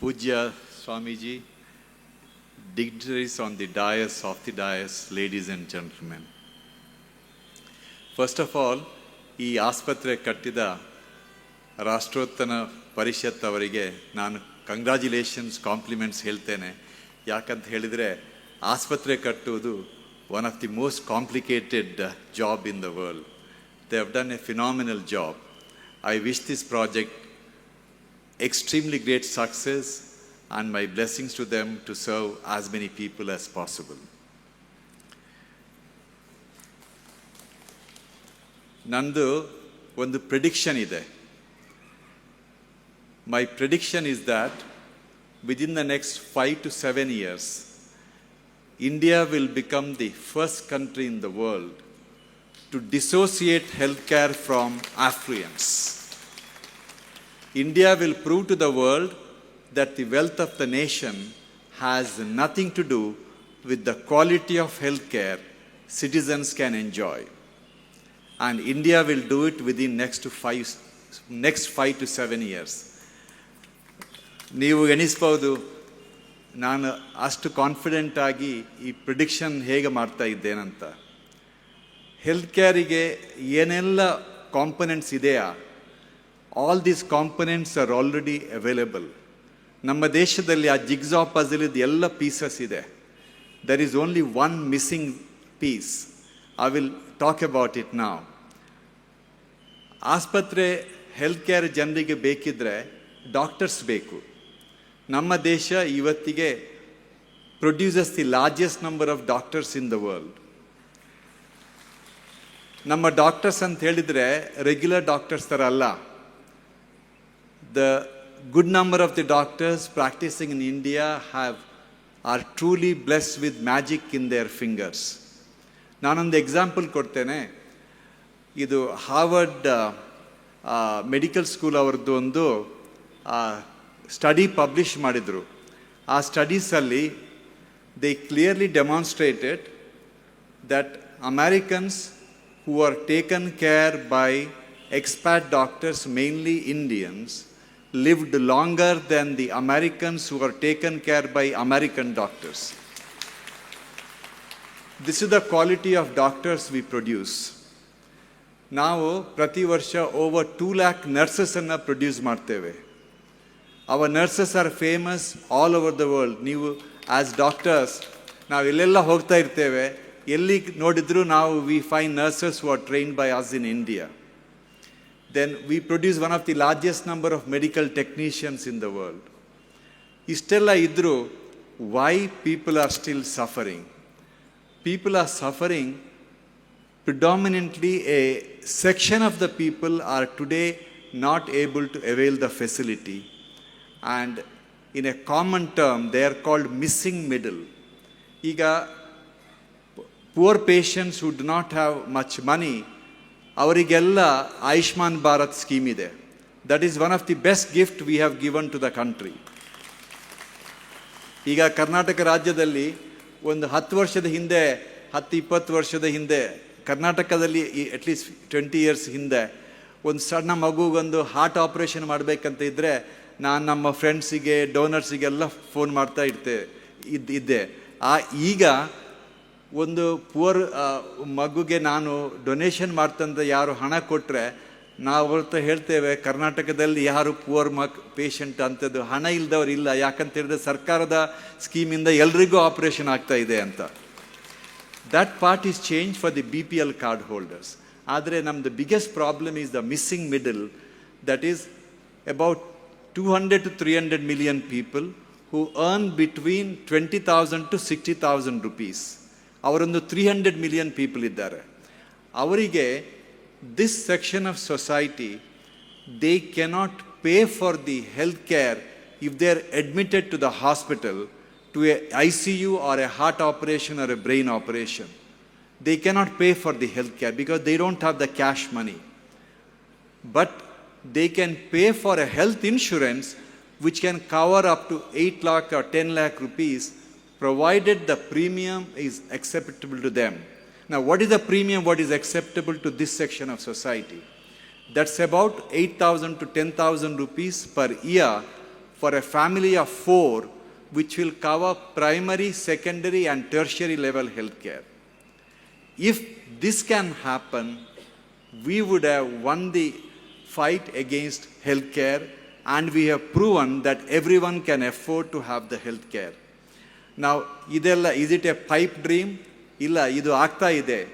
Pujya Swamiji, dignitaries on the dais, of the dais, ladies and gentlemen. First of all, ಈ ಆಸ್ಪತ್ರೆ ಕಟ್ಟಿದ ರಾಷ್ಟ್ರೋತ್ಥಾನ ಪರಿಷತ್ ಅವರಿಗೆ ನಾನು ಕಂಗ್ರ್ಯಾಚುಲೇಷನ್ಸ್ ಕಾಂಪ್ಲಿಮೆಂಟ್ಸ್ ಹೇಳ್ತೇನೆ. ಯಾಕಂತ ಹೇಳಿದರೆ ಆಸ್ಪತ್ರೆ ಕಟ್ಟುವುದು one of the most complicated job in the world. They have done a phenomenal job. I wish this project extremely great success and my blessings to them to serve as many people as possible. ನಂದು ಒಂದು prediction ಇದೆ. My prediction is that within the next 5 to 7 years, India will become the first country in the world to dissociate healthcare from affluence. India will prove to the world that the wealth of the nation has nothing to do with the quality of healthcare citizens can enjoy. And India will do it within next 5 to 7 years. ನೀವು ಎಣಿಸ್ಬೋದು ನಾನು ಅಷ್ಟು confident ಆಗಿ ಈ prediction ಹೇಗೆ ಮಾಡ್ತಾ ಇದ್ದೇನಂತ. Health ಕೇರಿಗೆ ಏನೆಲ್ಲ components ಇದೆಯಾ, all these components are already available. ನಮ್ಮ ದೇಶದಲ್ಲಿ ಆ ಜಿಗ್ಸಾ ಪಜಲ್ದು ಎಲ್ಲ ಪೀಸಸ್ ಇದೆ. There is only one missing piece. I will talk about it now. ಆಸ್ಪತ್ರೆ ಹೆಲ್ತ್ ಕೇರ್ ಜನರಿಗೆ ಬೇಕಿದ್ರೆ ಡಾಕ್ಟರ್ಸ್ ಬೇಕು. ನಮ್ಮ ದೇಶ ಇವತ್ತಿಗೆ produces the largest number of doctors in the world. ನಮ್ಮ ಡಾಕ್ಟರ್ಸ್ ಅಂತ ಹೇಳಿದರೆ ರೆಗ್ಯುಲರ್ ಡಾಕ್ಟರ್ಸ್ ಥರ ಅಲ್ಲ. The good number of the doctors practising in India are truly blessed with magic in their fingers. ನಾನೊಂದು ಎಕ್ಸಾಂಪಲ್ ಕೊಡ್ತೇನೆ. ಇದು ಹಾರ್ವರ್ಡ್ ಮೆಡಿಕಲ್ ಸ್ಕೂಲ್ ಅವ್ರದ್ದು ಒಂದು ಸ್ಟಡಿ ಪಬ್ಲಿಷ್ ಮಾಡಿದರು. ಆ ಸ್ಟಡೀಸಲ್ಲಿ they clearly demonstrated that Americans who are taken care by expat doctors, mainly Indians, lived longer than the Americans who are taken care by American doctors. This is the quality of doctors we produce. ನಾವು ಪ್ರತಿ ವರ್ಷ over 2 lakh ನರ್ಸಸನ್ನು produce ಮಾಡ್ತೇವೆ. Our nurses are famous all over the world. ನೀವು as doctors ನಾವು ಎಲ್ಲೆಲ್ಲ ಹೋಗ್ತಾ ಇರ್ತೇವೆ, ಎಲ್ಲಿ ನೋಡಿದ್ರು ನಾವು we find nurses who are trained by us in India. Then we produce one of the largest number of medical technicians in the world. Istella idru, why people are still suffering? People are suffering predominantly. A section of the people are today not able to avail the facility, and in a common term they are called missing middle. Iga poor patients who do not have much money, ಅವರಿಗೆಲ್ಲ Ayushman Bharat scheme ಇದೆ. That is one of the best gift we have given to the country. ಈಗ ಕರ್ನಾಟಕ ರಾಜ್ಯದಲ್ಲಿ ಒಂದು 10 ವರ್ಷದ ಹಿಂದೆ, 10-20 ವರ್ಷದ ಹಿಂದೆ ಕರ್ನಾಟಕದಲ್ಲಿ ಅಟ್ಲೀಸ್ಟ್ 20 ಇಯರ್ಸ್ ಹಿಂದೆ ಒಂದು ಸಣ್ಣ ಮಗುಗೊಂದು ಹಾರ್ಟ್ ಆಪ್ರೇಷನ್ ಮಾಡಬೇಕಂತ ಇದ್ದರೆ ನಾನು ನಮ್ಮ ಫ್ರೆಂಡ್ಸಿಗೆ, ಡೋನರ್ಸಿಗೆಲ್ಲ ಫೋನ್ ಮಾಡ್ತಾ ಇದ್ದೆ. ಈಗ ಒಂದು ಪುವರ್ ಮಗುಗೆ ನಾನು ಡೊನೇಷನ್ ಮಾಡ್ತಂದ್ರೆ ಯಾರು ಹಣ ಕೊಟ್ಟರೆ ನಾವು ಅವ್ರ ಹೇಳ್ತೇವೆ, ಕರ್ನಾಟಕದಲ್ಲಿ ಯಾರು ಪುವರ್ ಪೇಷಂಟ್ ಅಂಥದ್ದು ಹಣ ಇಲ್ದವ್ರು ಇಲ್ಲ. ಯಾಕಂತ ಹೇಳಿದ್ರೆ ಸರ್ಕಾರದ ಸ್ಕೀಮಿಂದ ಎಲ್ರಿಗೂ ಆಪ್ರೇಷನ್ ಆಗ್ತಾ ಇದೆ ಅಂತ. That part is change for the BPL card holders. ಆದರೆ ನಮ್ಮದು biggest problem is the missing middle. That is about 200 to 300 million people who earn between 20,000 to 60,000 rupees. ಅವರೊಂದು 300 million ಪೀಪಲ್ ಇದ್ದಾರೆ. ಅವರಿಗೆ this section of society they cannot pay for the health care if they are admitted to the hospital to a ICU or a heart operation or a brain operation. They cannot pay for the health care because they don't have the cash money. But they can pay for a health insurance which can cover up to 8 lakh or 10 lakh rupees, provided the premium is acceptable to them. Now, what is the premium? What is acceptable to this section of society? That's about 8,000 to 10,000 rupees per year for a family of 4, which will cover primary, secondary, and tertiary level healthcare. If this can happen, we would have won the fight against healthcare, and we have proven that everyone can afford to have the healthcare. Now, is it a pipe dream? Illa, idu aagta ide.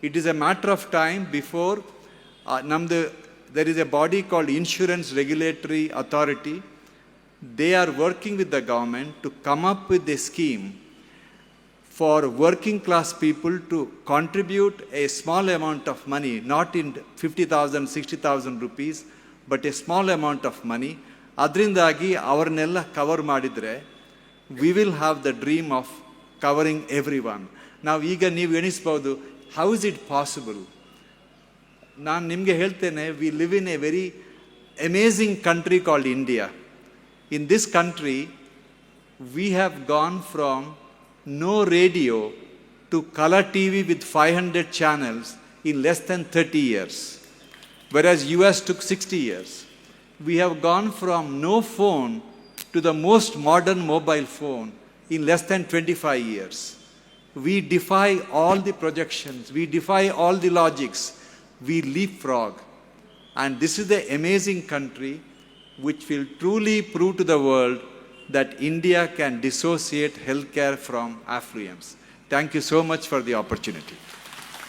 It is a matter of time before there is a body called Insurance Regulatory Authority. They are working with the government to come up with a scheme for working class people to contribute a small amount of money, not in 50,000, 60,000 rupees, but a small amount of money. Adrindagi avarnella cover madidre, we will have the dream of covering everyone. Now, ಈಗ ನೀವು ಎಣಿಸ್ಬೋದು, how is it possible? ನಾನು ನಿಮಗೆ ಹೇಳ್ತೇನೆ, we live in a very amazing country called India. In this country, we have gone from no radio to color TV with 500 channels in less than 30 years, whereas US took 60 years. We have gone from no phone to the most modern mobile phone in less than 25 years. We defy all the projections, we defy all the logics, we leapfrog. And this is the amazing country which will truly prove to the world that India can dissociate healthcare from affluence. Thank you so much for the opportunity.